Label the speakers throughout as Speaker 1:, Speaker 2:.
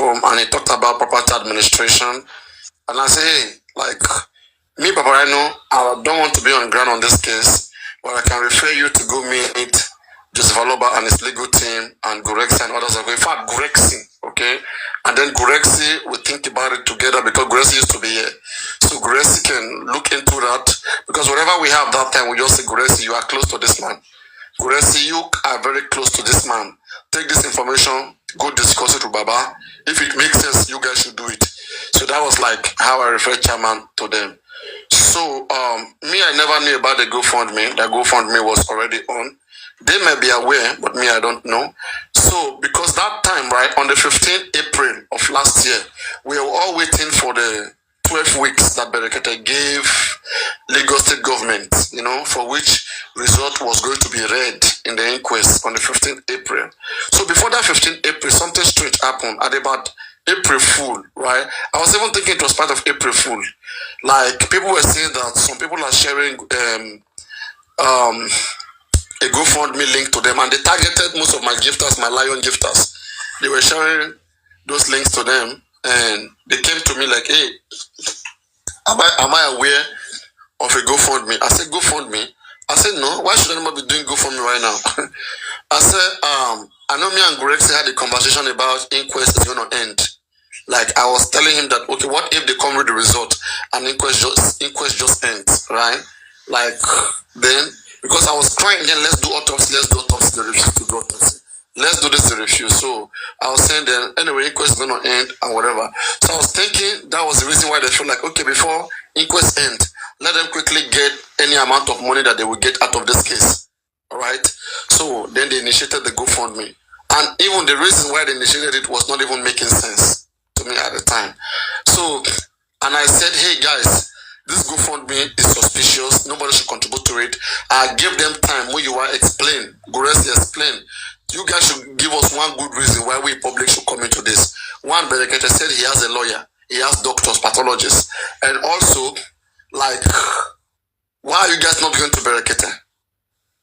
Speaker 1: platform and he talked about property administration. And I say, hey, like, me, Papa, I don't want to be on ground on this case, but I can refer you to go meet Joseph Aloba and his legal team and Gurexi and others. In fact, Gurexi, okay? And then Gurexi will think about it together because Gurexi used to be here. So Gurexi can look into that because whatever we have that time, we just say, Gurexi, you are close to this man. Gurexi, you are very close to this man. Take this information, go discuss it with Baba. If it makes sense, you guys should do it. So that was like how I referred chairman to them. So me, I never knew about the GoFundMe. The GoFundMe was already on. They may be aware, but me, I don't know. So because that time, right, on the 15th April of last year, we were all waiting for the 12 weeks that Berekete gave Lagos State government, you know, for which result was going to be read in the inquest on the 15th April. So before that 15th April, something strange happened at about April Fool, right? I was even thinking it was part of April Fool. Like, people were saying that some people are sharing a GoFundMe link to them, and they targeted most of my gifters, my lion gifters. They were sharing those links to them, and they came to me like, hey, am I aware of a GoFundMe? I said, GoFundMe? I said, no, why should anybody be doing GoFundMe right now? I said, I know me and Gurexi had a conversation about inquest is going to end. Like, I was telling him that, okay, what if they come with the result and inquest just ends, right? Like, then, because I was crying again, let's do autopsy, they refuse to do autopsy. Let's do this, they refuse. So I was saying then, anyway, inquest is going to end and whatever. So I was thinking that was the reason why they feel like, okay, before inquest end, let them quickly get any amount of money that they will get out of this case. All right? So then they initiated the GoFundMe. And even the reason why they initiated it was not even making sense to me at the time. So, and I said, hey guys, this GoFundMe is suspicious. Nobody should contribute to it. I gave them time when you are explain. Gurexi explain. You guys should give us one good reason why we public should come into this. One, Berekete said he has a lawyer. He has doctors, pathologists. And also, like, why are you guys not going to Berekete?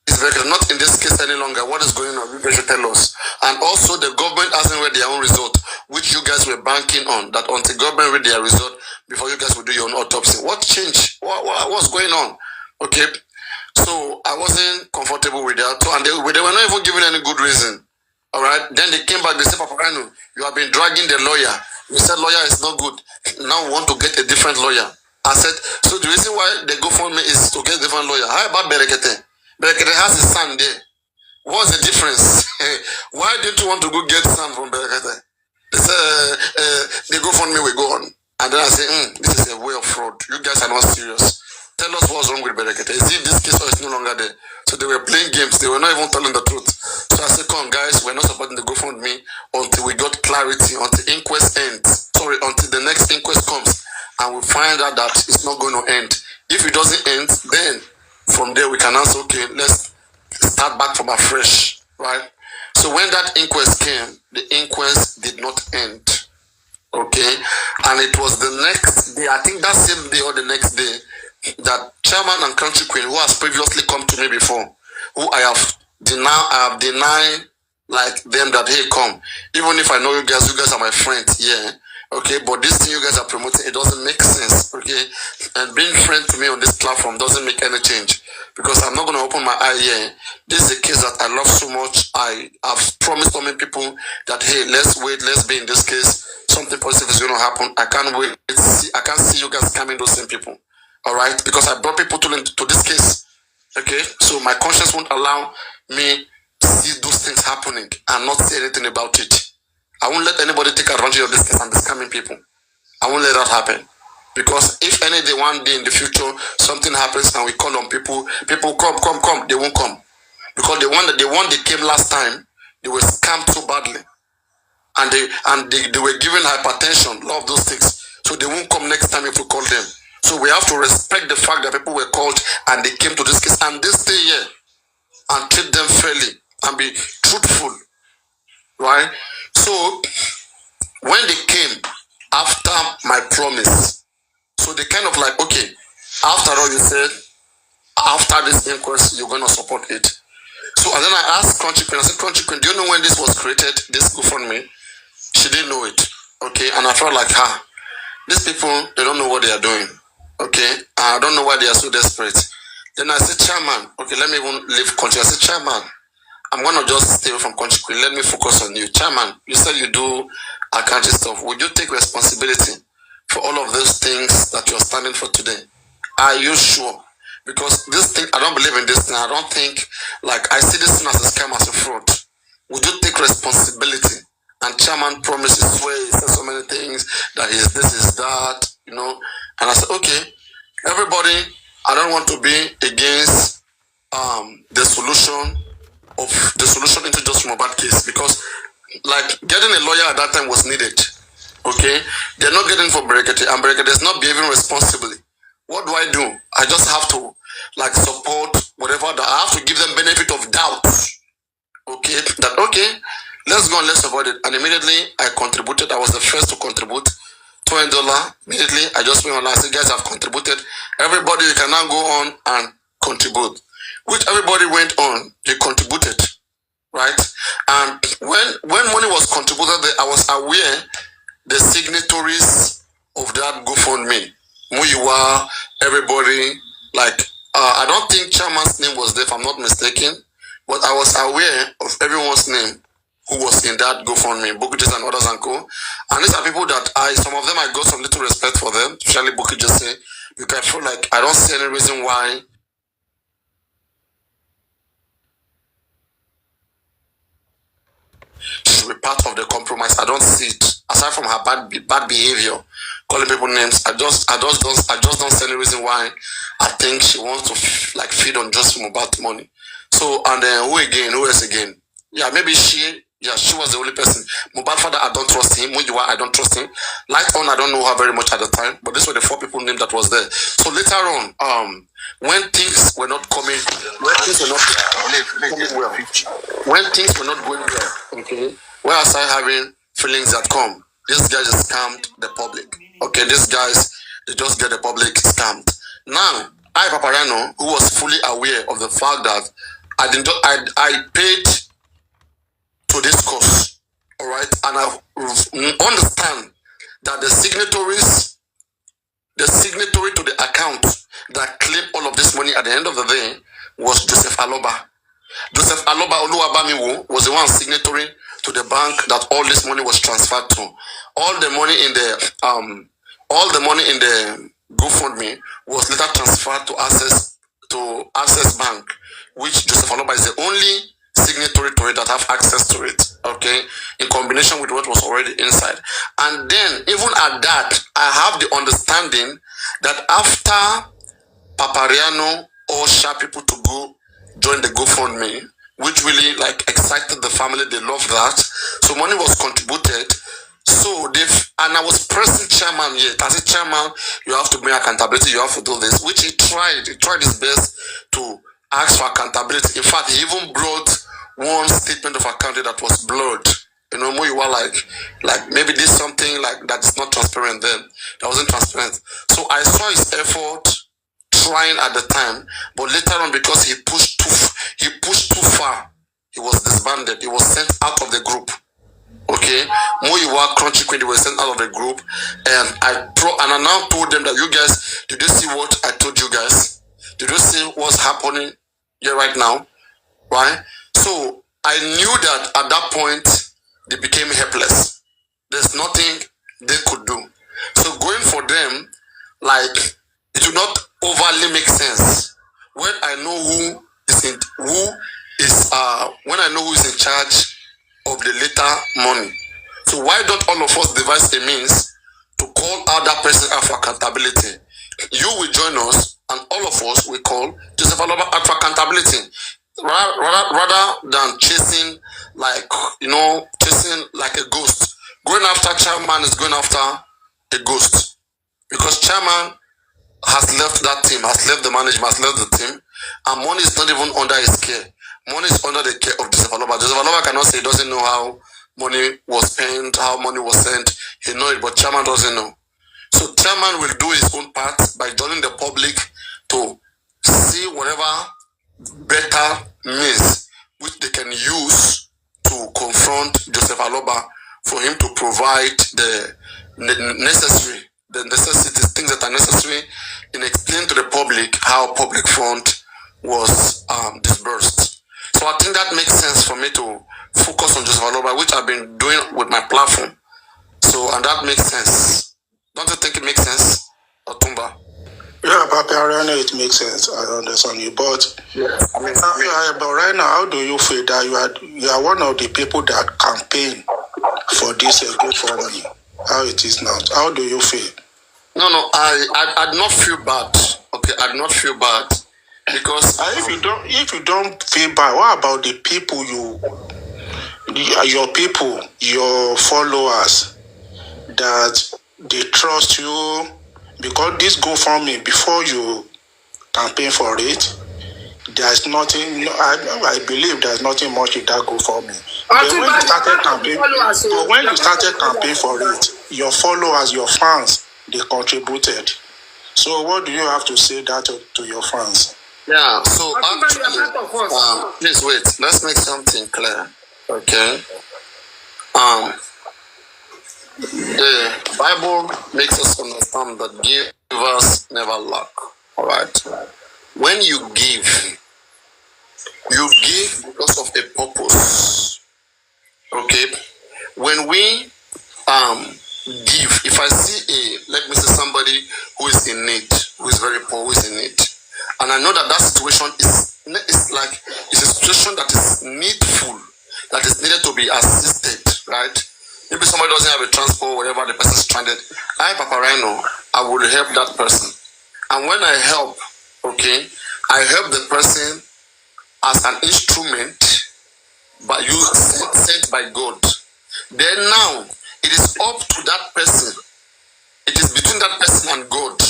Speaker 1: Is Berekete not in this case any longer? What is going on? You guys should tell us. And also, the government hasn't read their own result, which you guys were banking on, that until government read their result, before you guys will do your own autopsy. What changed? What's going on? Okay. So I wasn't comfortable with that. So, and they were not even giving any good reason. All right. Then they came back. They said, Papa Rano, you have been dragging the lawyer. We said lawyer is not good. Now we want to get a different lawyer. I said, so the reason why they go for me is to get a different lawyer. How about Berekete? Berekete has his son there. What's the difference? Why didn't you want to go get son from Berekete? They said, they go for me, we go on. And then I say, this is a way of fraud. You guys are not serious. Tell us what's wrong with Berekete. Is it this case or is no longer there? So they were playing games. They were not even telling the truth. So I said, come guys, we're not supporting the GoFundMe until we got clarity, until inquest ends. Sorry, until the next inquest comes. And we find out that it's not going to end. If it doesn't end, then from there we can answer, okay, let's start back from afresh, right? So when that inquest came, the inquest did not end. Okay, and it was the next day, I think that same day or the next day, that chairman and country queen, who has previously come to me before, who I have denied like them that, hey, come, even if I know you guys are my friends, yeah, okay, but this thing you guys are promoting, it doesn't make sense, okay, and being friend to me on this platform doesn't make any change, because I'm not going to open my eye here. This is a case that I love so much. I have promised so many people that, hey, let's wait, let's be in this case. Something positive is going to happen. I can't wait. I can't see you guys coming, those same people. All right? Because I brought people to this case. Okay? So my conscience won't allow me to see those things happening and not say anything about it. I won't let anybody take advantage of this case and be scamming people. I won't let that happen. Because if any day, one day in the future, something happens and we call on people come, they won't come. Because the one that came last time, they were scammed so badly. And they were given hypertension, all of those things. So they won't come next time if we call them. So we have to respect the fact that people were called and they came to this case and they stay here and treat them fairly and be truthful. Right? So when they came after my promise, so they kind of like, okay, after all you said, after this inquest, you're going to support it. So and then I asked Country Queen, I said, Country Queen, do you know when this was created, this GoFundMe? She didn't know it. Okay, and I felt like, these people, they don't know what they are doing. Okay, I don't know why they are so desperate. Then I said, Chairman, okay, let me even leave country. I said, Chairman, I'm gonna just stay away from country. Let me focus on you. Chairman, you said you do accounting stuff. Would you take responsibility for all of those things that you're standing for today? Are you sure? Because this thing, I don't believe in this thing. I don't think, like, I see this thing as a scam, as a fraud. Would you take responsibility? And Chairman promises, swear, he says so many things, that is this, is that, you know. And I said, okay, everybody, I don't want to be against the solution into just from a bad case, because like getting a lawyer at that time was needed. Okay, they're not getting for Berekete, and Berekete is not behaving responsibly. What do? I just have to like support whatever that I have to give them benefit of doubt. Okay, that okay, let's go and let's support it. And immediately I contributed. I was the first to contribute $20. Immediately I just went on and I said, guys, I've contributed. Everybody, you can now go on and contribute. Which everybody went on, they contributed, right? And when money was contributed, I was aware the signatories of that GoFundMe, Muyiwa, everybody, like I don't think Chairman's name was there, if I'm not mistaken, but I was aware of everyone's name who was in that GoFundMe, Bokujes and others and co. And these are people that some of them I got some little respect for them, especially Bokujes say, because I feel like I don't see any reason why she should be part of the compromise. I don't see it. Aside from her bad behavior, calling people names, I just don't see any reason why I think she wants to feed on just about money. So and then who else again? Yeah, maybe she was the only person. Mobile father, I don't trust him. Mujiwa, I don't trust him. Light on, I don't know her very much at the time, but these were the 4 people named that was there. So later on, when things were not coming, when things were not coming well, when things were not going well, okay, where I started having feelings that come, these guys just scammed the public. Okay, these guys, they just get the public scammed. Now, Paparano, who was fully aware of the fact that I paid to this course, all right, and I understand that the signatory to the account that claimed all of this money at the end of the day was Joseph Aloba. Joseph Aloba Oluwabamiwo was the one signatory to the bank that all this money was transferred to. All the money in the GoFundMe was later transferred to Access Bank, which Joseph Aloba is the only signatory to it that have access to it, okay, in combination with what was already inside. And then even at that, I have the understanding that after Papariano ushered people to go join the GoFundMe, which really like excited the family, they loved that. So money was contributed. So and I was pressing Chairman here. I said, Chairman, you have to bring accountability, you have to do this, which he tried his best to ask for accountability. In fact, he even brought one statement of account that was blurred. You know, you were like maybe this something like that's not transparent then. That wasn't transparent. So I saw his effort trying at the time, but later on, because he pushed too far, he was disbanded. He was sent out of the group. Okay, Muyiwa, Crunchy Queen, they were sent out of the group, and I now told them that, you guys, did you see what I told you guys? Did you see what's happening here right now? Right? So I knew that at that point they became helpless. There's nothing they could do. So going for them, like, it would not overly make sense when I know who is in charge of the later money. So why don't all of us devise a means to call out that person out for accountability? You will join us, and all of us will call Joseph Aloba out for accountability, rather than chasing like a ghost. Going after Chairman is going after a ghost, because Chairman has left that team, has left the management, has left the team, and money is not even under his care. Money is under the care of Joseph Aloba. Joseph Aloba cannot say he doesn't know how money was spent, how money was sent. He knows it, but Chairman doesn't know. So Chairman will do his own part by joining the public to see whatever better means which they can use to confront Joseph Aloba for him to provide the necessities, things that are necessary in explaining to the public how public fund was disbursed. So I think that makes sense for me to focus on Joseph Aloba, which I've been doing with my platform. So, and that makes sense. Don't you think it makes sense, Otunba?
Speaker 2: Yeah, Papa, I know it makes sense. I understand you, but but right now, how do you feel that you are one of the people that campaign for this GoFundMe? How it is now? How do you feel?
Speaker 1: No, I do not feel bad. Okay, I do not feel bad because
Speaker 2: if you don't feel bad, what about the people your people, your followers that they trust you? Because this GoFundMe, before you campaign for it, there's nothing. I believe there's nothing much in that GoFundMe. But when you started campaign for it, your followers, your fans, they contributed. So what do you have to say that to your fans?
Speaker 1: Yeah. So actually, please wait. Let's make something clear. Okay. The Bible makes us understand that givers never lack. All right. When you give because of a purpose. Okay. When we give, if I see let me say somebody who is in need, who is very poor, who is in need, and I know that situation is a situation that is needful, that is needed to be assisted, right? Maybe somebody doesn't have a transport, whatever, the person is stranded. I, Papa Rhino, I will help that person. And when I help, okay, I help the person as an instrument by you sent by God. Then now, it is up to that person. It is between that person and God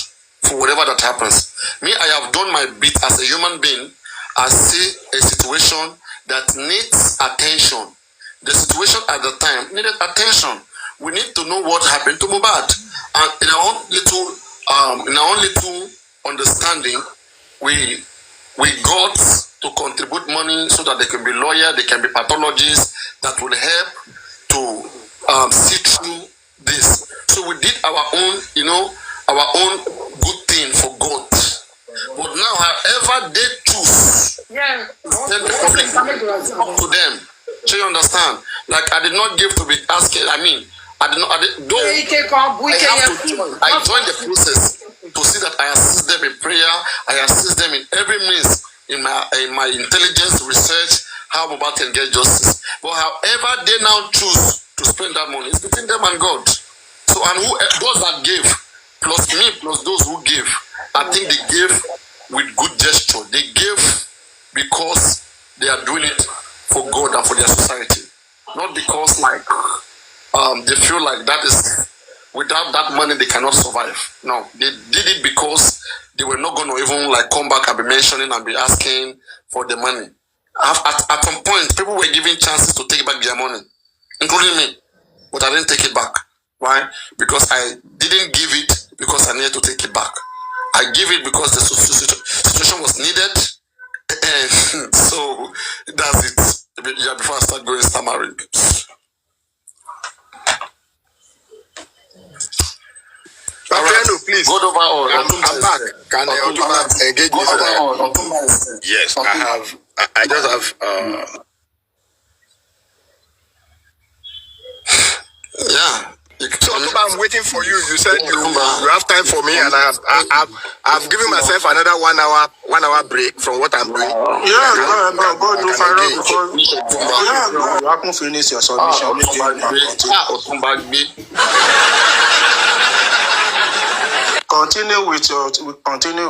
Speaker 1: for whatever that happens. Me, I have done my bit as a human being. I see a situation that needs attention. The situation at the time needed attention. We need to know what happened to Mohbad. And in our own little understanding, we got to contribute money so that there can be lawyers, there can be pathologists that will help to see through this. So we did our own good thing for God. But now, however they choose, then the public up to them. So you understand? Like I did not give to be asking. I joined the process to see that I assist them in prayer. I assist them in every means in my intelligence research how Mohbad can get justice. But however they now choose to spend that money, it's between them and God. So and those that gave, plus me, plus those who give, I think they gave with good gesture. They gave because they are doing it for God and for their society, not because they feel like that is without that money they cannot survive. No, they did it because they were not going to even come back and be mentioning and be asking for the money. At some point, people were giving chances to take back their money, including me, but I didn't take it back. Why? Because I didn't give it because I needed to take it back. I give it because the situation was needed. And so that's it. Yeah, before I start going stammering.
Speaker 3: Right. Please.
Speaker 1: Go over all.
Speaker 3: I'm back. Can Otunba engage me? Yes, I have. I just have.
Speaker 1: Yeah.
Speaker 3: So I'm waiting for you. You said you have time for me, and I've given myself another 1 hour break from what I'm doing.
Speaker 2: Yeah, go do fire because you haven't finished your submission. Continue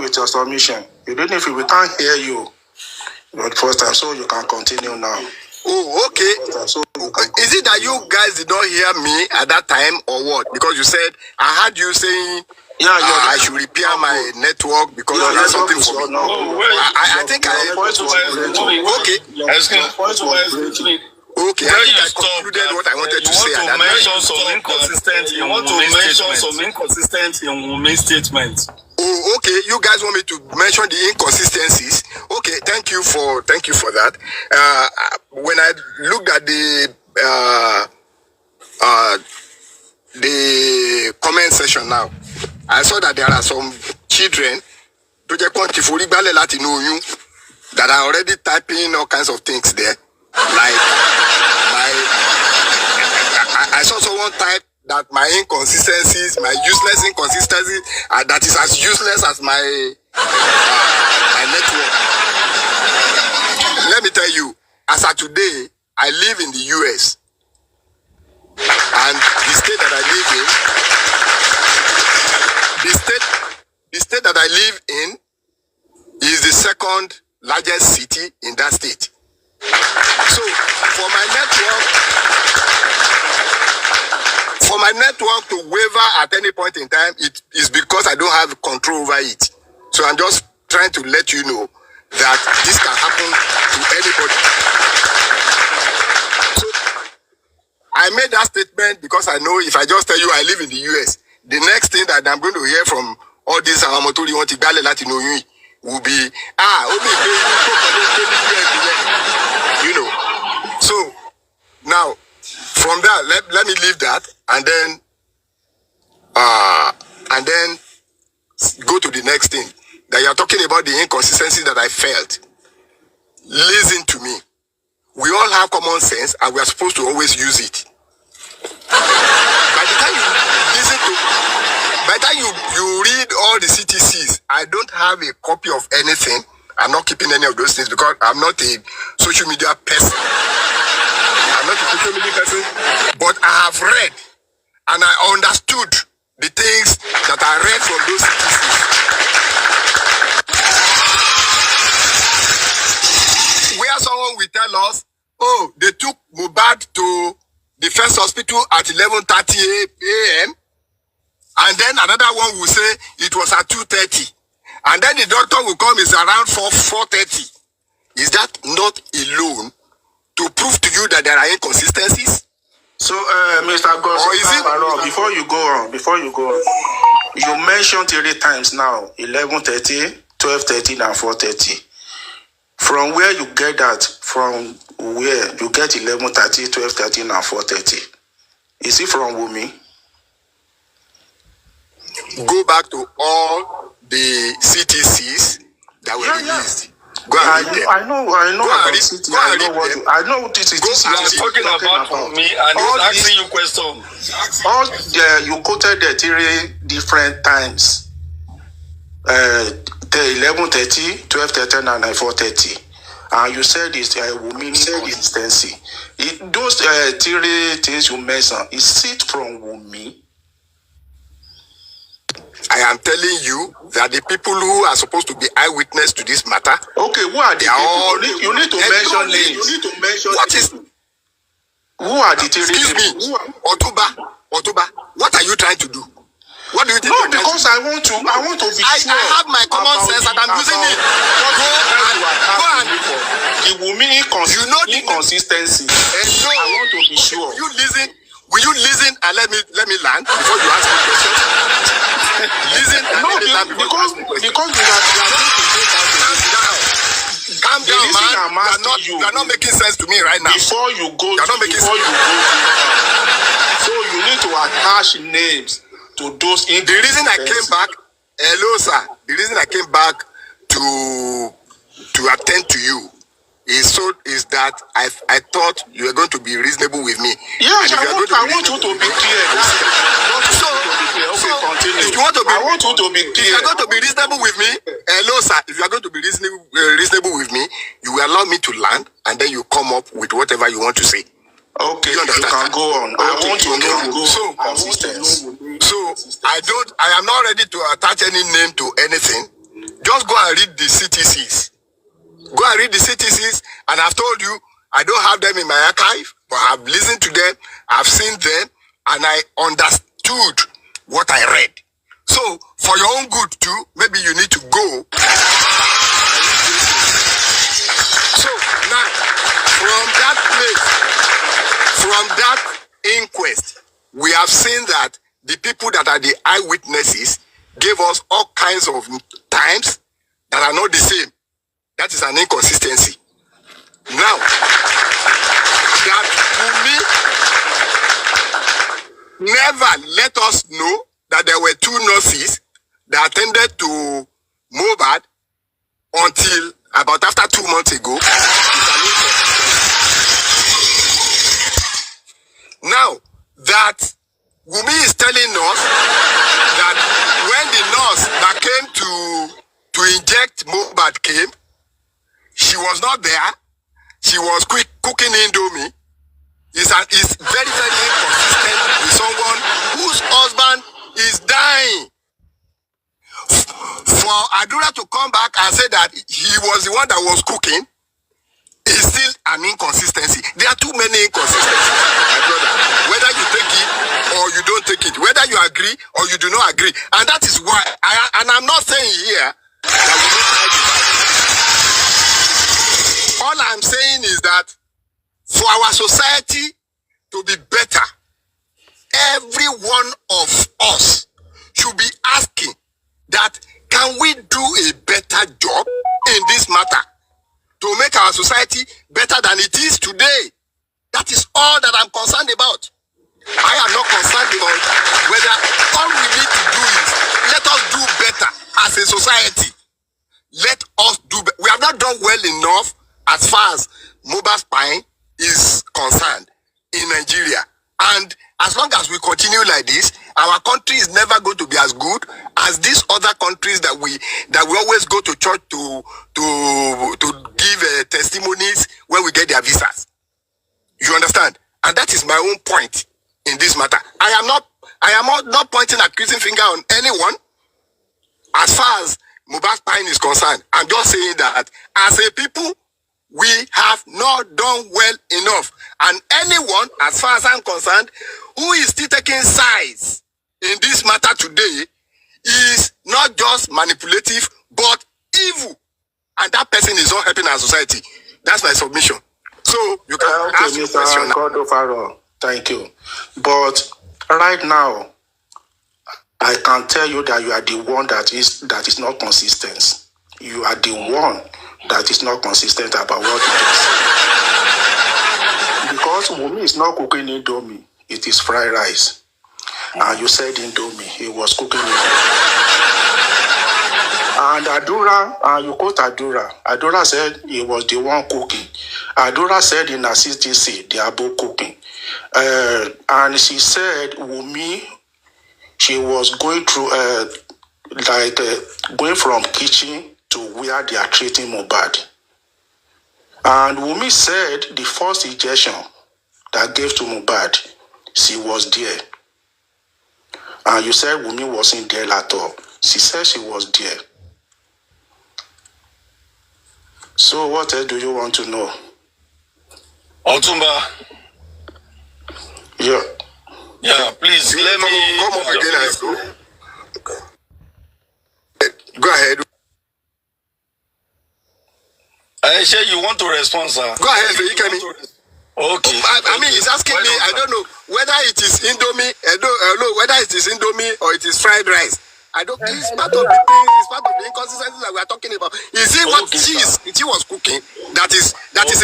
Speaker 2: with your submission. Even if we can't hear you the first time, so you can continue now.
Speaker 3: Oh, okay. Is it that you guys did not hear me at that time or what? Because you said, I heard you saying, I should repair my network because I have something for me. I think I... Okay. Okay, I think I concluded what I wanted to say.
Speaker 4: You want to mention some inconsistency in Wunmi's statements.
Speaker 3: Oh, okay. You guys want me to mention the inconsistencies? Okay, thank you for that. When I looked at the the comment section now, I saw that there are some children that are already typing all kinds of things there. Like, I saw someone type that my inconsistencies, my useless inconsistencies, that is as useless as my network. Let me tell you, as of today, I live in the US. And the state that I live in, the state that I live in is the second largest city in that state. So for my network to waver at any point in time, it is because I don't have control over it. So I'm just trying to let you know that this can happen to anybody. So I made that statement because I know if I just tell you I live in the US, the next thing that I'm going to hear from all these Amamotori want to will be, you know. So now from that, let me leave that and then go to the next thing that you're talking about, the inconsistencies that I felt. Listen to me. We all have common sense and we are supposed to always use it. By the time you read all the CTCs, I don't have a copy of anything. I'm not keeping any of those things because I'm not a social media person. But I have read and I understood the things that I read from those CTCs. Where someone will tell us, oh, they took Mohbad to the first hospital at 11:30 a.m. And then another one will say it was at 2:30. And then the doctor will come, it's around 4:30. Is that not alone to prove to you that there are inconsistencies?
Speaker 2: So, Mr. Goss, before you go on, you mentioned 3 times now, 11:30, 12:30, and 4:30. From where you get that? From where you get 11:30, 12:30, and 4:30? Is it from Wunmi?
Speaker 3: Go back to all the CTCs that were released. Go and read them.
Speaker 2: I know about CTC. I know what this is.
Speaker 4: He's talking about me and he's asking you questions.
Speaker 2: You quoted the 3 different times. The 11:30, 12:30, and 4:30. And you said it's Wunmi inconsistency. Those 3 things you mentioned, is it from Wunmi?
Speaker 3: I am telling you that the people who are supposed to be eyewitness to this matter.
Speaker 2: Okay, who are the people? You need to mention names.
Speaker 3: What is?
Speaker 2: Who are the 3
Speaker 3: Excuse
Speaker 2: people?
Speaker 3: me, Otunba. What are you trying to do? What do you think?
Speaker 2: No, because I want to be sure.
Speaker 3: I have my common sense and I'm using it. Go and
Speaker 2: the Wunmi inconsistency. I want to be sure.
Speaker 3: Will you listen and let me land before you ask me questions? Listen and let me land before you ask me questions.
Speaker 2: Because we are
Speaker 3: calm down, man. You are not making sense to me right now.
Speaker 2: Before you go, so you need to attach names to those.
Speaker 3: The reason I came back, hello sir. The reason I came back to attend to you is that I thought you were going to be reasonable with me.
Speaker 2: Yes, I want you to be clear.
Speaker 3: If you want to be,
Speaker 2: I want you to be clear.
Speaker 3: If you are going to be reasonable with me, hello sir. If you are going to be reasonable with me, you will allow me to land, and then you come up with whatever you want to say.
Speaker 2: Okay, you can go on. I want to know.
Speaker 3: So I am not ready to attach any name to anything. Just go and read the CTCs. Go and read the CTCs, and I've told you I don't have them in my archive, but I've listened to them, I've seen them, and I understood what I read. So for your own good too, maybe you need to go. So now, from that inquest, we have seen that the people that are the eyewitnesses gave us all kinds of times that are not the same. That is an inconsistency. Now, that never let us know that there were 2 nurses that attended to Mohbad until about after 2 months ago. Now that Wunmi is telling us that when the nurse that came to inject Mohbad came, she was not there. She was cooking Indomie. Is very, very inconsistent with someone whose husband is dying. For Adura to come back and say that he was the one that was cooking is still an inconsistency. There are too many inconsistencies, my brother. Whether you take it or you don't take it, whether you agree or you do not agree, and that is why. I'm not saying here that we don't like it. All I'm saying is that for our society to be better, every one of us should be asking that can we do a better job in this matter to make our society better than it is today. That is all that I'm concerned about. I am not concerned about whether all we need to do is let us do better as a society. Let us do better. We have not done well enough as far as mobile spying is concerned in Nigeria. And as long as we continue like this, our country is never going to be as good as these other countries that we always go to church to give testimonies when we get their visas. You understand? And that is my own point in this matter. I am not pointing accusing finger on anyone as far as mobile spying is concerned. I'm just saying that as a people, we have not done well enough. And anyone, as far as I'm concerned, who is still taking sides in this matter today is not just manipulative, but evil. And that person is not helping our society. That's my submission. So you can ask your question now.
Speaker 2: Thank you. But right now, I can tell you that you are the one that is not consistent. You are the one that is not consistent about what it is. Because Wunmi is not cooking Indomie, it is fried rice. And you said Indomie, he was cooking Indomie. And Adura, you quote Adura. Adura said he was the one cooking. Adura said in a CTC, they are both cooking. And she said Wunmi, she was going through, going from kitchen to where they are treating Mohbad. And Wunmi said the first injection that gave to Mohbad, she was there. And you said Wunmi wasn't there at all. She said she was there. So what else do you want to know?
Speaker 4: Otunba.
Speaker 2: Yeah.
Speaker 4: Yeah, please let me
Speaker 3: come up again. Let's go. Go ahead.
Speaker 4: I say you want to respond, sir.
Speaker 3: Go ahead, so you can.
Speaker 4: Okay.
Speaker 3: I mean, he's asking me. I don't know whether it is Indomie. I don't know whether it is Indomie or it is fried rice. I don't. It's part of the thing. It's part of the inconsistencies that we are talking about. Is it what she was cooking that is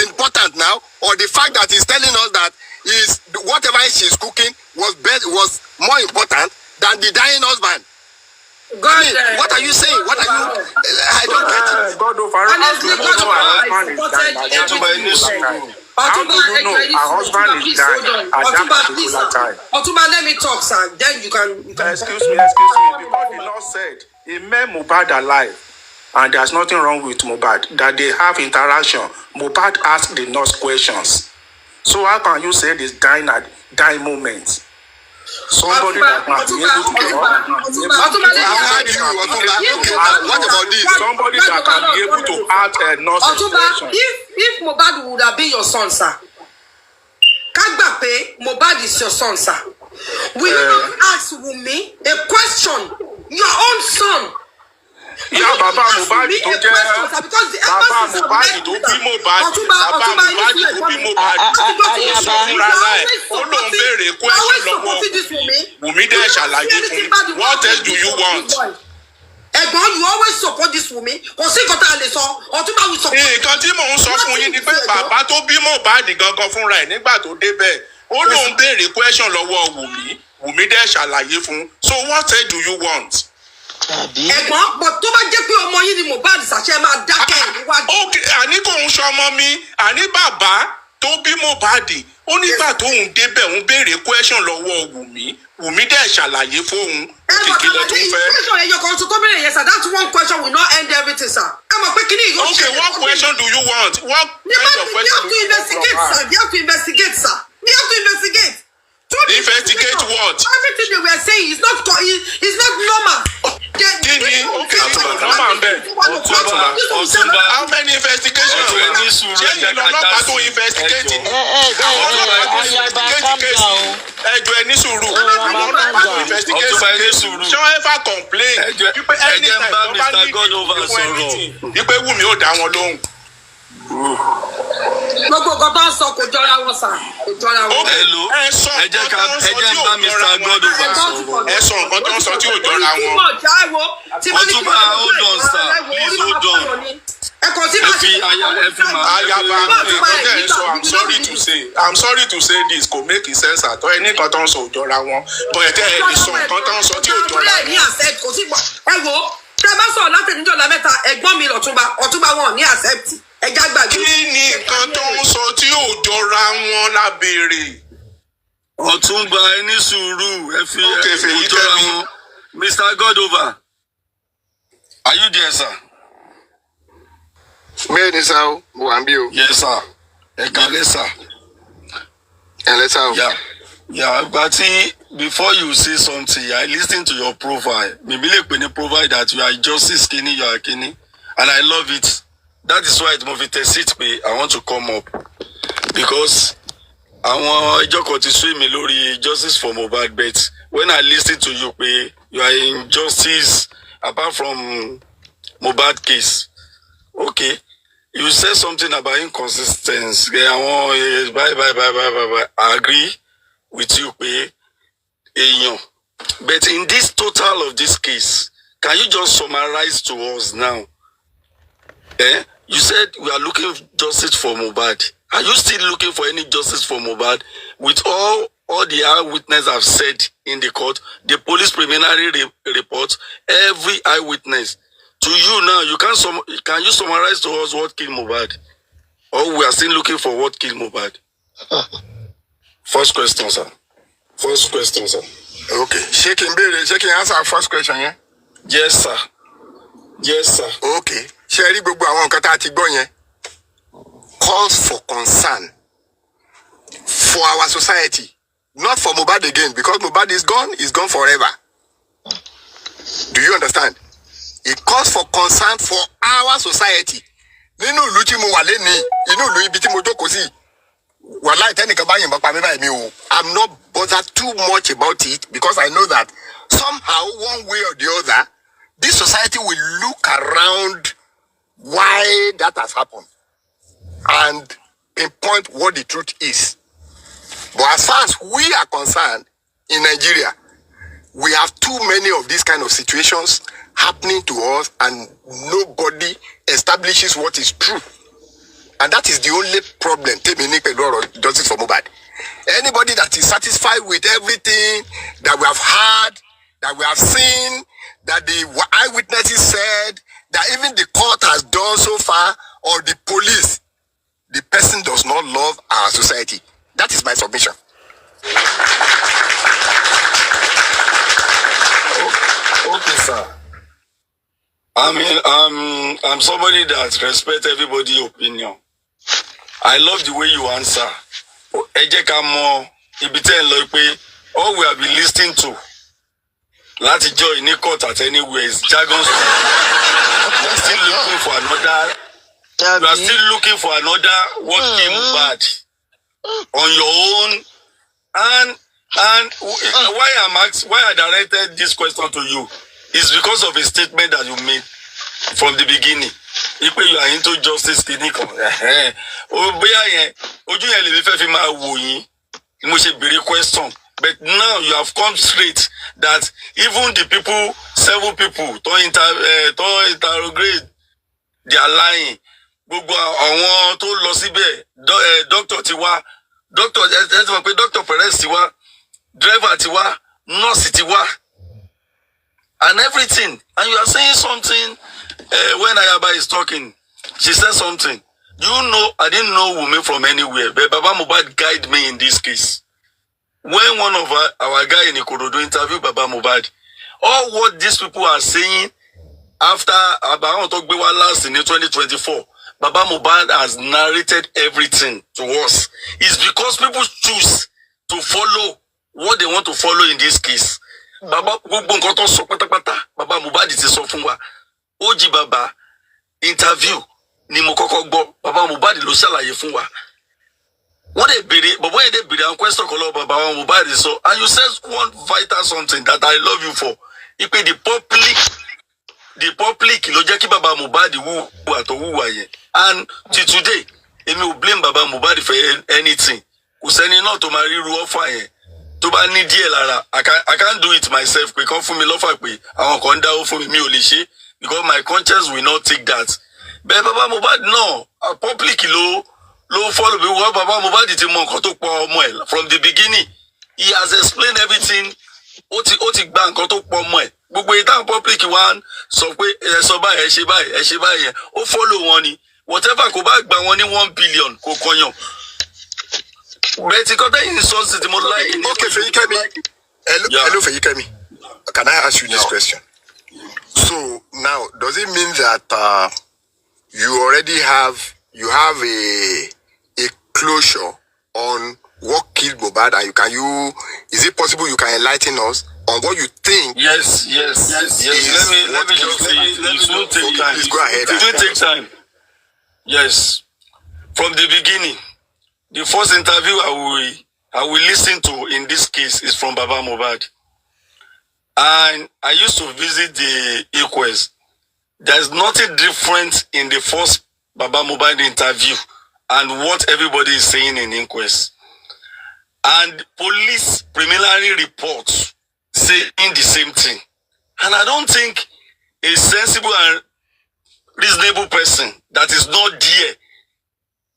Speaker 3: important now, or the fact that he's telling us that is whatever she's cooking was more important than the dying husband? I mean, what are you saying? What are you? I don't get it.
Speaker 5: Honestly,
Speaker 2: How do you know her husband is dying at that particular time?
Speaker 5: Otunba, let me talk, sir. Then you can.
Speaker 2: Excuse me. Because the Lord said he made Mohbad alive, and there's nothing wrong with Mohbad. That they have interaction. Mohbad asked the nurse questions. So how can you say this dying at dying moments? Somebody that can be able to
Speaker 3: What about this?
Speaker 2: Somebody that can be able to ask a nurse question.
Speaker 5: If Mohbad would have been your son, sir, Kagbape, Mohbad is your son, sir. Will you not ask Wunmi a question? Your own son.
Speaker 2: Yeah, Baba Mohbad tó jẹ́ Baba Mohbad tó bí Mohbad. Baba Mohbad tó bí Mohbad. Ó sọ fúnra rẹ̀. Ó lóun béèrè question lọ́wọ́ Wunmi dẹ̀ ṣàlàyé fún. What else do you want?
Speaker 5: Ẹ̀gbọ́n, you always support this Wunmi. Kò sí nǹkan tá a lè sọ. Otunba will support.
Speaker 2: Nǹkan tí mò ń sọ fún yín ni pé bàbá tó bí Mohbad gangan fúnra ẹ̀ nígbà tó débẹ̀. Ó lóun béèrè question lọ́wọ́ Wunmi. Wunmi dẹ̀ ṣàlàyé fún. So what do you want?
Speaker 5: Ẹ̀gbọ́n, but tó bá jẹ́ pé ọmọ yín ni Mohbad ṣàṣẹ máa dákẹ́ níwájú.
Speaker 2: Okay, àní kò ń ṣọmọ mi, àní bàbá tó bí Mohbad, ó nígbà tó ń débẹ̀ ń béèrè question lọ́wọ́ Wunmi. Wunmi dẹ̀ ṣàlàyé fóun kékeré tó fẹ́.
Speaker 5: Question ẹ̀yọ kan tó bẹ̀rẹ̀ yẹn sir, that one question will not end everything sir. Ẹ mọ̀ pé kí ni ìyóò ṣe.
Speaker 2: Okay, what question do you want? What kind of question do you want?
Speaker 5: You have to investigate sir. You have to investigate.
Speaker 2: Investigate what?
Speaker 5: Everything they were saying is not normal.
Speaker 4: Otunba,
Speaker 2: how many investigations? Ṣé ìlọ́lọ́pàá tó investigate? Ẹjọ́ ẹni sùúrù.
Speaker 4: Otunba ẹni sùúrù.
Speaker 2: Ṣé wọ́n ever complain?
Speaker 4: Ẹjẹ̀ ń bá Mr. Godova sọ̀rọ̀.
Speaker 2: Wípé Wunmi ò dá wọn lóhùn.
Speaker 5: Gbogbo nǹkan tó ń sọ kò jọra wọn sà, kò jọra wọn.
Speaker 4: Hello, ẹjẹ̀ ń bá Mr. Godova sọ̀rọ̀.
Speaker 2: Ẹ sọ nǹkan tó ń sọ tí ò jọra wọn.
Speaker 4: Otunba, hold on sir, please hold on.
Speaker 2: Ayaba, I'm sorry to say this, kò make sense at all. Ẹni kan tó ń sọ ò jọra wọn. Bọ̀ ẹ̀kẹ́ ẹ̀ ní sọ nǹkan tó ń sọ tí ò jọra wọn.
Speaker 5: Ẹ wo, tẹ bá sọ̀rọ̀ láti níjọ́ la mẹ́ta, ẹ̀gbọ́n mi Ọ̀túnba wọn ní accept. Ẹja gbàgbé.
Speaker 2: Kí ni nǹkan tó ń sọ tí ò jọra wọn lábẹ́rẹ́?
Speaker 4: Otunba ẹni sùúrù ẹ fi jọra wọn. Mr. Godova, are you there sir?
Speaker 3: Bẹ́ẹ̀ni sá o, mo wà ń bí o.
Speaker 4: Yes sir. Ẹ kálẹ́ sir.
Speaker 3: Ẹ lẹ́ sá o.
Speaker 4: Yeah, but before you say something, I listen to your profile. Maybe lè pè ní profile that you are justice kini, you are kini, and I love it. That is why it's movie test pé I want to come up because àwọn ẹjọ́ kan ti sún mi lórí justice for Mohbad, but when I listen to you pé you are in justice apart from Mohbad case. Okay, you said something about inconsistencies. Bye. I agree with you, pé èèyàn. But in this total of this case, can you just summarize to us now? You said we are looking for justice for Mohbad. Are you still looking for any justice for Mohbad? With all the eyewitnesses have said in the court, the police preliminary report, every eyewitness. To you now, can you summarize to us what killed Mohbad? Or we are still looking for what killed Mohbad? First question, sir.
Speaker 3: Okay. Ṣé kí n answer our first question yẹn?
Speaker 4: Yes, sir.
Speaker 3: Okay. Ṣé rí gbogbo àwọn nǹkan tá a ti gbọ́ yẹn? Calls for concern for our society, not for Mohbad again, because Mohbad is gone forever. Do you understand? It calls for concern for our society. Nínú ìlú tí mo wà lẹ́nìí, inú ìlú ibi tí mo jókòó sí, wàláhì tẹ́nìkan bá yìnbọn pa mí báyìí mi ò. I'm not bothered too much about it because I know that somehow, one way or the other, this society will look around why that has happened and pinpoint what the truth is. But as far as we are concerned, in Nigeria, we have too many of these kind of situations happening to us and nobody establishes what is true. And that is the only problem. Justice for Mohbad. Anybody that is satisfied with everything that we have heard, that we have seen, that the eyewitnesses said, that even the court has done so far, or the police, the person does not love our society. That is my submission.
Speaker 4: Okay, sir. I mean, I'm somebody that respects everybody's opinion. I love the way you answer. Ẹ jẹ́ ká mọ̀ ibi tẹ́ ń lọ pé all we have been listening to láti join ní court at anywhere is jargon. You are still looking for another. You are still looking for another what came bad on your own. And why I directed this question to you is because of a statement that you made from the beginning. If you are into justice, question. But now you have come straight that even the people, 7 people, to interrogate, they are lying. Doctor Tiwa, Doctor Perez Tiwa, driver Tiwa, nurse tiwa, and everything. And you are saying something when Ayaba is talking. She said something. You know, I didn't know Wunmi from anywhere, but Baba Mohbad guided me in this case. When one of our guy in Ikorodu interviewed Baba Mohbad, all what these people are saying after Abaran Otogbewa last in 2024, Baba Mohbad has narrated everything to us. It's because people choose to follow what they want to follow in this case. Baba Baba Mohbad ti sọ fún wa. Oji Baba interview ni mo kọ́kọ́ gbọ́. Baba Mohbad ló ṣàlàyé fún wa. What they bid, but when they bid and question color Baba Mohbad is so, and you said one vital something that I love you for. It be the public ló jẹ́ kí Baba Mohbad who at who and till today, if you blame Baba Mohbad for anything, who sending not to marry Ruofa to ba ni díẹ̀ lára, I can't do it myself. We come for me love pé àwọn kan dá for me ò because my conscience will not take that. But Baba Mohbad no, public low follow me what Baba Mohbad ti mọ nǹkan tó pọ̀ ọmọ ẹ̀ from the beginning. He has explained everything. Ó ti gba nǹkan tó pọ̀ ọmọ ẹ̀. Gbogbo ìtàn public one sọ pé ẹ sọ báyìí ẹ ṣe báyìí ó follow wọn ni. Whatever kò bá gba wọn ní 1 billion kò kọyàn. But it got insults the more like
Speaker 3: okay, Feyikemi. Hello, Feyikemi. Can I ask you this question? So now, does it mean that you already have a closure on what killed Mohbad, and is it possible you can enlighten us on what you think?
Speaker 4: Yes. Let me just say it will take time.
Speaker 3: Please go ahead.
Speaker 4: It will take time. Yes. From the beginning, the first interview I will listen to in this case is from Baba Mohbad. And I used to visit the EXPØŠ3. There's nothing different in the first Baba Mohbad interview and what everybody is saying in EXPØŠ3. And police preliminary reports saying the same thing. And I don't think a sensible and reasonable person that is not there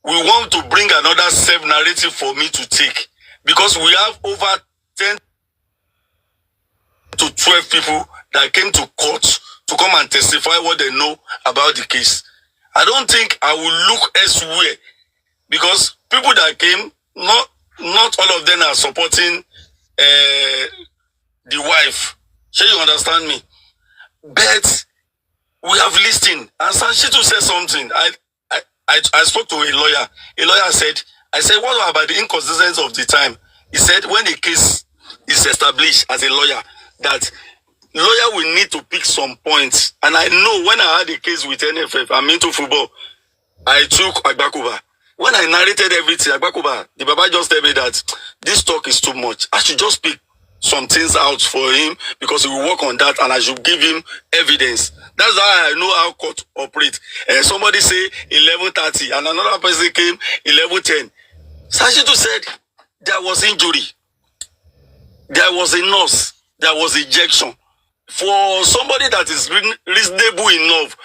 Speaker 4: will want to bring another self-narrative for me to take. Because we have over 10 to 12 people that came to court to come and testify what they know about the case. I don't think I will look elsewhere because people that came, not all of them are supporting the wife. Sure, you understand me? But we have listened. And Sanchitu said something. I spoke to a lawyer. A lawyer said, I said, what about the inconsistencies of the time? He said, when a case is established as a lawyer, that lawyer will need to pick some points. And I know when I had a case with NFF, I'm into football, I took Agbakuba. When I narrated everything, Agbakuba, the Baba just told me that this talk is too much. I should just pick some things out for him because he will work on that and I should give him evidence. That's how I know how court operates. Somebody say 11:30 and another person came 11:10. Sanchitu said there was injury. There was a nurse. There was ejection. For somebody that is reasonable enough,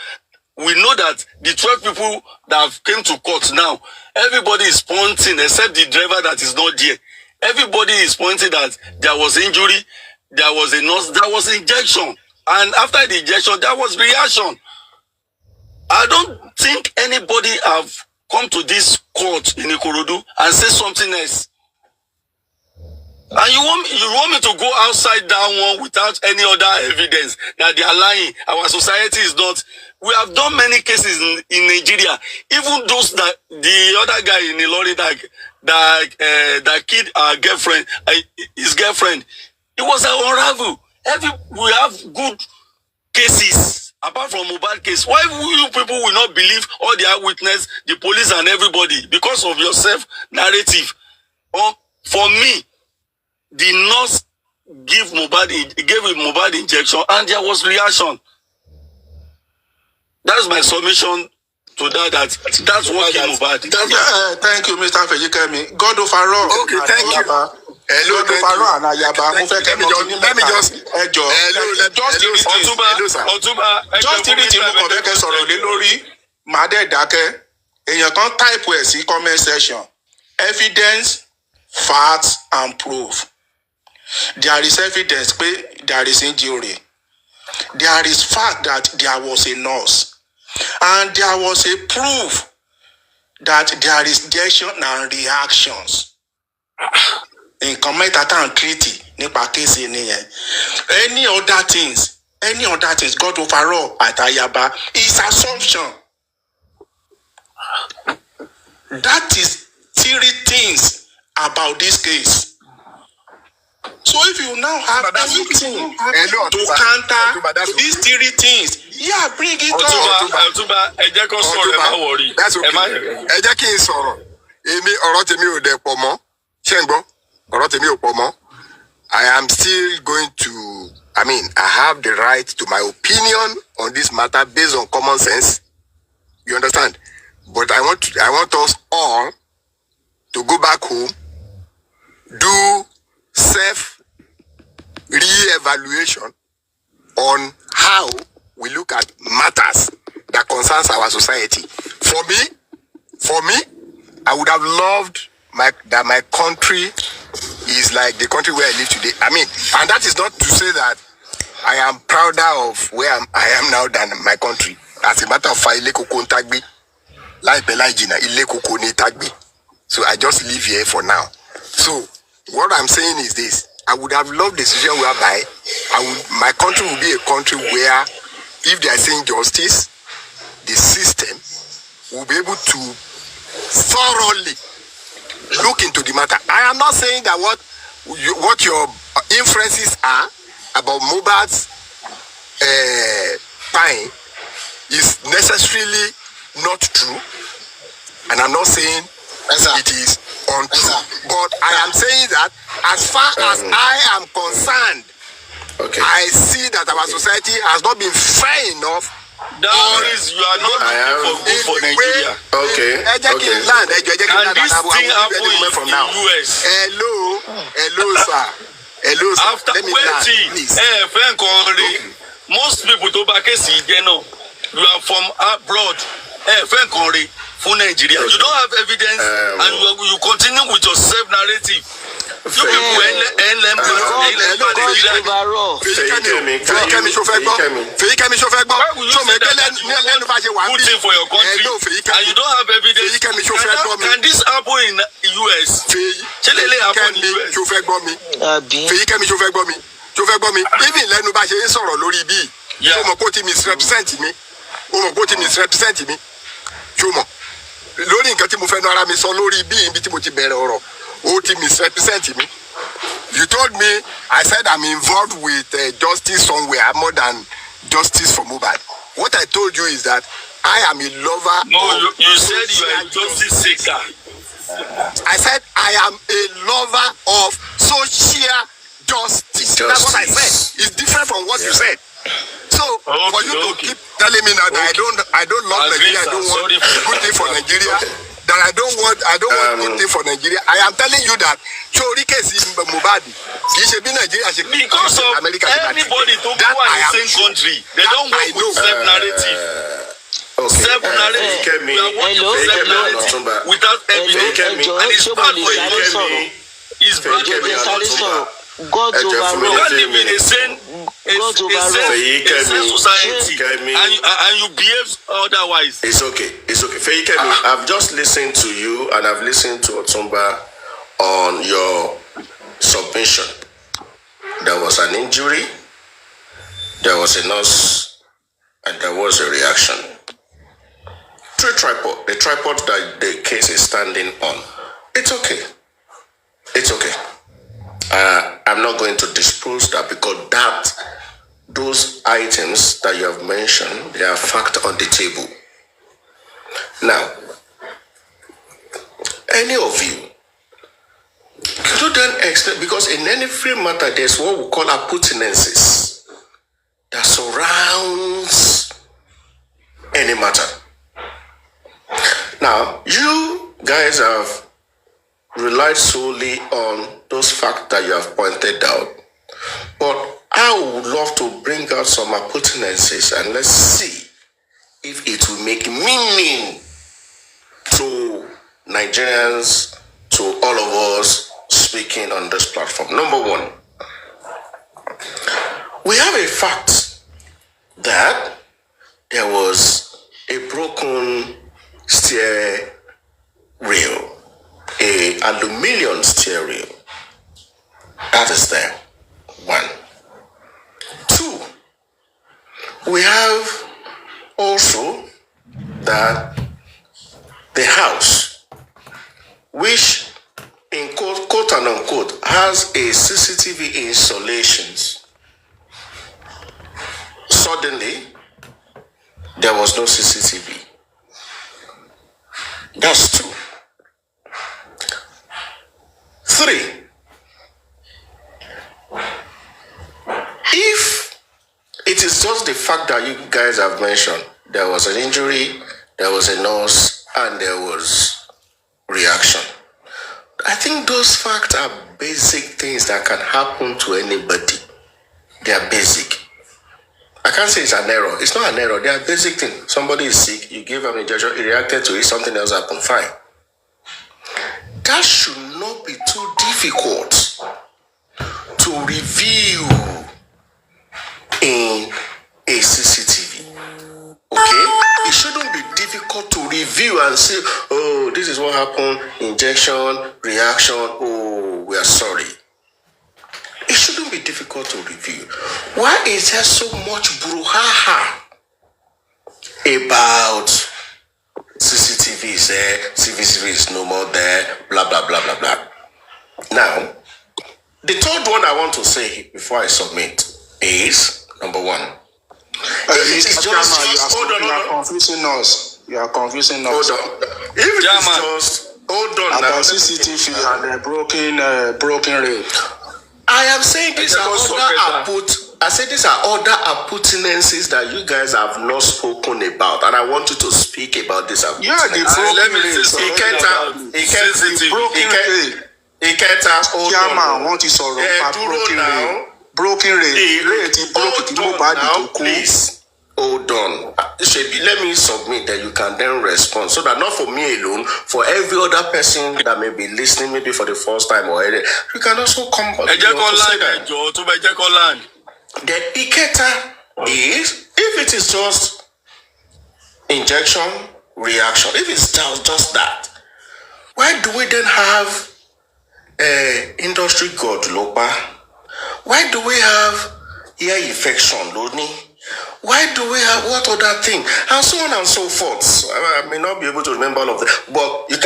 Speaker 4: we know that the 12 people that have came to court now, everybody is pointing except the driver that is not there. Everybody is pointing that there was injury, there was a nurse, there was injection. And after the injection, there was reaction. I don't think anybody have come to this court in Ikorodu and say something else. And you want me to go outside that one without any other evidence that they are lying? Our society is not. We have done many cases in Nigeria. Even those that the other guy in Ilori that killed our girlfriend, his girlfriend, it was an unravel. We have good cases apart from Mohbad case. Why you people will not believe all the eyewitness, the police and everybody because of your self-narrative? For me, the nurse gave him Mohbad injection and there was reaction. That's my submission to that's what killed Mohbad.
Speaker 2: Thank you, Mr. Feyikemi. God of all.
Speaker 3: Okay, thank you. Hello, let me just
Speaker 2: Otunba, just three tí mo kàn fẹ́ kẹ́ sọ̀rọ̀ lé lórí, màá dẹ̀ dákẹ́. Èèyàn kan type ẹ̀ sí comment section. Evidence, facts and proof. There is evidence, there is injury. There is fact that there was a nurse. And there was a proof that there is reaction and reactions. In comment and treaty, any other things, God overall at Ayaba is assumption. That is 3 things about this case. So if you now have anything to counter these 3 things, yeah, bring it on.
Speaker 4: Otunba,
Speaker 3: that's okay. I am still going to, I have the right to my opinion on this matter based on common sense. You understand? But I want us all to go back home, do self-re-evaluation on how we look at matters that concerns our society. For me, I would have loved that my country is like the country where I live today. And that is not to say that I am prouder of where I am now than my country. As a matter of fact, so I just live here for now. So what I'm saying is this: I would have loved a situation whereby my country would be a country where, if they are saying justice, the system will be able to thoroughly look into the matter. I am not saying that what your inferences are about Mohbad's time is necessarily not true, and I'm not saying it is untrue. But I am saying that as far as I am concerned, I see that our society has not been fair enough.
Speaker 4: That is, you are not looking for Nigeria.
Speaker 3: Okay.
Speaker 4: And this thing happen in the US.
Speaker 3: Hello, sir.
Speaker 4: After most people to back you are from abroad. For Nigeria, you don't have evidence, and you continue with your self-narrative. You people for your country, and you don't have evidence. Can this happen in the US?
Speaker 3: You told me, I said I'm involved with justice somewhere more than justice for Mohbad. What I told you is that I am a lover.
Speaker 4: No, you said you are a justice seeker.
Speaker 3: I said I am a lover of social justice. That's what I said. It's different from what you said. So for you to keep telling me that I don't love Nigeria, I don't want good thing for Nigeria. That I don't want good thing for Nigeria. I am telling you that Mohbad,
Speaker 4: because of America, anybody to go in the same country, they don't work with self-narrative. Self-narrative. Without evidence, and it's bad for you. It's bad for you. God overrule. You can't live in a sane society and you behave otherwise.
Speaker 1: It's okay. Feyikemi, I've just listened to you and I've listened to Otunba on your submission. There was an injury, there was a nurse, and there was a reaction. The tripod that the case is standing on. It's okay. I'm not going to disprove that because those items that you have mentioned, they are fact on the table. Now, any of you, could you then explain, because in any free matter, there's what we call appurtenances that surrounds any matter. Now, you guys have relied solely on those facts that you have pointed out. But I would love to bring out some appurtenances and let's see if it will make meaning to Nigerians, to all of us speaking on this platform. Number one,
Speaker 3: We have a fact that there was a broken steering wheel, a aluminium steering wheel. That is there. 1. 2. We have also that the house, which in quote and unquote has a CCTV installations. Suddenly, there was no CCTV. That's 2. 3. If it is just the fact that you guys have mentioned, there was an injury, there was a nurse, and there was reaction. I think those facts are basic things that can happen to anybody. They are basic. I can't say it's an error. It's not an error. They are basic things. Somebody is sick, you give him an injection, he reacted to it, something else happened, fine. That should not be too difficult to review in a CCTV. Okay? It shouldn't be difficult to review and say, oh, this is what happened, injection, reaction, oh, we are sorry. It shouldn't be difficult to review. Why is there so much brouhaha about CCTV is there, CCTV is no more there, blah, blah, blah, blah, blah. Now, the third one I want to say before I submit is, number 1. It's just,
Speaker 2: you are confusing us. You are confusing us.
Speaker 3: Hold on. If it is just, hold on now.
Speaker 2: About CCTV and broken rail.
Speaker 3: I am saying these are other appurtenances that you guys have not spoken about, and I want you to speak about this.
Speaker 2: Yeah, the broken rail.
Speaker 3: He can't ask.
Speaker 2: Chairman, want to solve broken rail. Broken rail.
Speaker 3: Please. Hold on. Let me submit that you can then respond, so that not for me alone, for every other person that may be listening, maybe for the first time or anything, you can also come back. The indicator is, if it is just injection, reaction, if it's just that, why do we then have industry god lopa? Why do we have ear infection, Loni? Why do we have what other thing? And so on and so forth. I may not be able to remember all of them, but you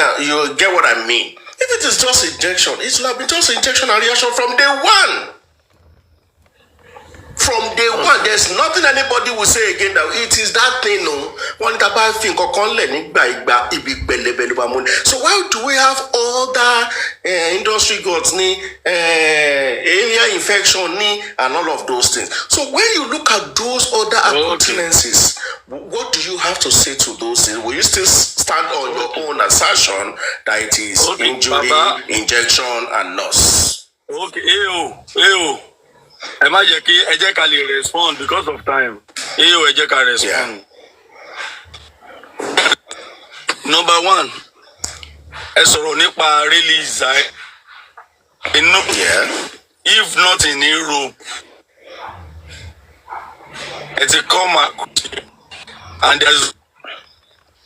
Speaker 3: get what I mean. If it is just injection, it will have been just injection and reaction from day 1. From day 1, there's nothing anybody will say again that it is that thing, no. So why do we have all that industry goods, area infection, and all of those things? So when you look at those other appurtenances, what do you have to say to those things? Will you still stand on your own assertion that it is injury, injection, and nurse?
Speaker 4: Okay, ẹ jẹ́ ká lè respond because of time. Ẹ jẹ́ ká respond. Number 1, ẹ sọ̀rọ̀ nípa release. If not in Europe, it will come and there's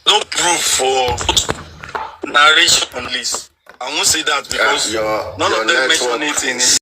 Speaker 4: no proof for narration on this. I won't say that because none of them mention it in it.